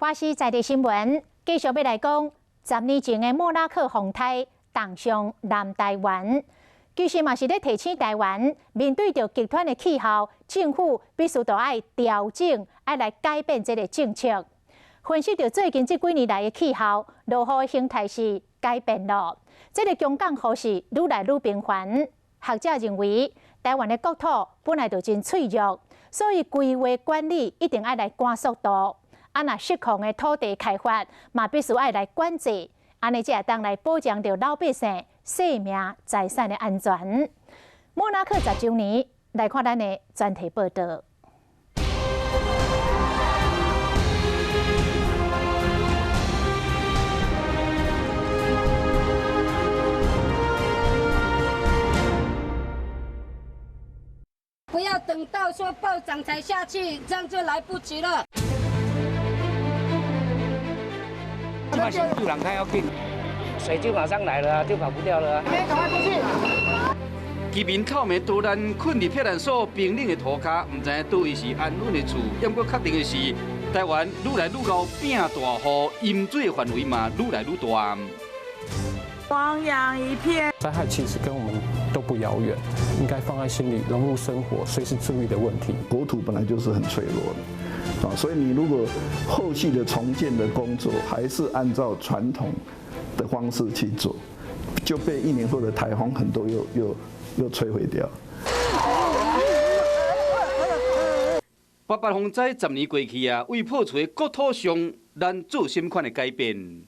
花西在地新闻继续要来讲，10年前的莫拉克洪灾荡伤南台湾，其实嘛是咧提醒台湾面对着极端的气候，政府必须要爱调整，爱来改变这个政策。分析到最近这几年来的气候，落雨的形态是改变了，这个强降雨是愈来愈频繁。学者认为，台湾的国土本来就真脆弱，所以规划管理一定爱来赶速度。若失控的土地开发，嘛必须爱来管制，安尼才会当来保障着老百姓生命财产的安全。莫拉克10周年，来看咱的专题报道。不要等到说暴涨才下去，这样就来不及了。马上就人开要紧，水就马上来了啊，就跑不掉了啊！赶快出去！居民靠暝多难困伫避难所冰冷的涂骹，唔知影倒位是安稳的厝。不过确定的是，台湾愈来愈高变大雨，淹水范围嘛愈来愈大。汪洋一片，灾害其实跟我们都不遥远，应该放在心里，融入生活，随时注意的问题。国土本来就是很脆弱的，所以你如果后续的重建的工作还是按照传统的方式去做，就被1年后的台风很多又摧毁掉。8八风灾10年过去啊，为破除国土上咱做什么款的改变？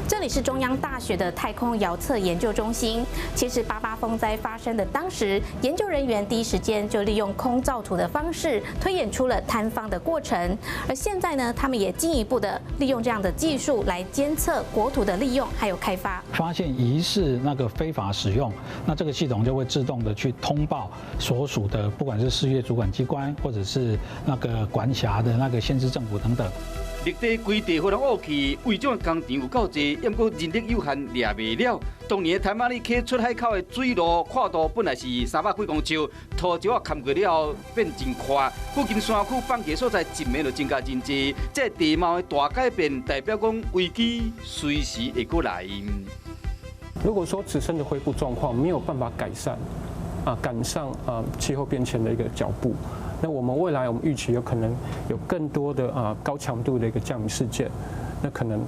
这里是中央大学的太空遥测研究中心。其实88风灾发生的当时，研究人员第一时间就利用空照图的方式推演出了坍方的过程。而现在呢，他们也进一步的利用这样的技术来监测国土的利用还有开发。发现疑似那个非法使用，那这个系统就会自动的去通报所属的，不管是事业主管机关或者是那个管辖的那个县市政府等等。绿地规地非常乌气，违章的工程有够多，不过人力有限，抓袂了。当年台马里溪出海口的水路跨度本来是300几公尺，土石啊砍过了后变真宽，附近山区放假所在一面就增加真多。这地貌的大改变，代表讲危机随时会过来。如果说自身的恢复状况没有办法改善，赶上气候变迁的一个脚步。那我们未来我们预期有可能有更多的高强度的一个降雨事件，那可能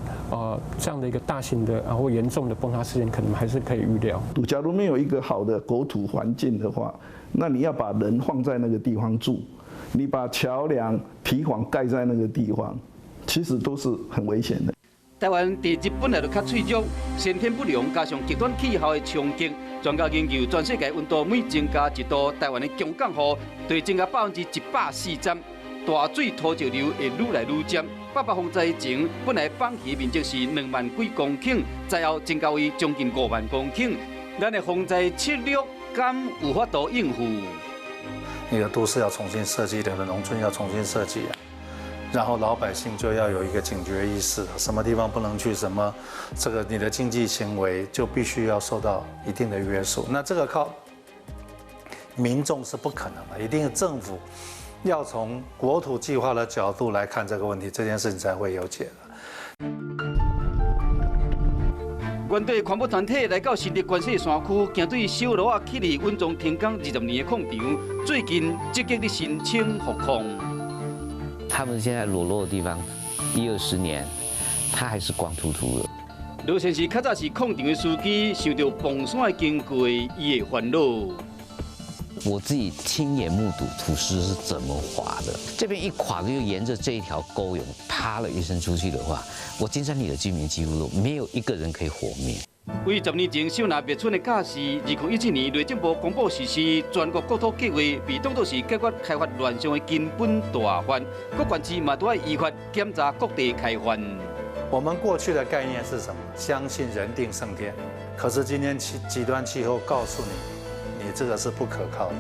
这样的一个大型的或严重的崩塌事件，可能还是可以预料。假如没有一个好的国土环境的话，那你要把人放在那个地方住，你把桥梁、堤防盖在那个地方，其实都是很危险的。台湾地质本来就较脆弱，先天不良加上极端气候的冲击，专家研究全世界温度每增加1度，台湾的强降雨就会增加140%，大水土石流会愈来愈尖。88风灾前，本来放弃面积是2万几公顷，灾后增加为将近5万公顷。咱的风灾策略敢有法度应付？你的都市要重新设计，你的农村要重新设计然后老百姓就要有一个警觉意识，什么地方不能去，什么这个你的经济行为就必须要受到一定的约束。那这个靠民众是不可能的，一定是政府要从国土计划的角度来看这个问题，这件事情才会有解的。原队环保团体来到新竹关西山区，行对小路啊起立稳重停工20年的矿场，最近积极的申请复矿。他们现在裸露的地方，10-20年，它还是光秃秃的。罗先生较早是矿场的司机，想到崩山的经过，伊的烦恼。我自己亲眼目睹土石是怎么滑的，这边一垮就沿着这一条沟涌啪了一声出去的话，我金山里的居民几乎都没有一个人可以活命。为10年前秀南灭村的假释，2017年内政部公布实施全国国土计划，被当作是解决开发乱象的根本大法。各县市嘛都要依法检查各地开发。我们过去的概念是什么？相信人定胜天。可是今天极端气候告诉你，你这个是不可靠的。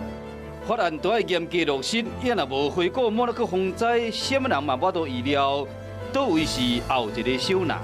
法案都要严格落实，也若无回顾莫拉克风灾，什么人嘛无法度预料，倒位是后一个小南。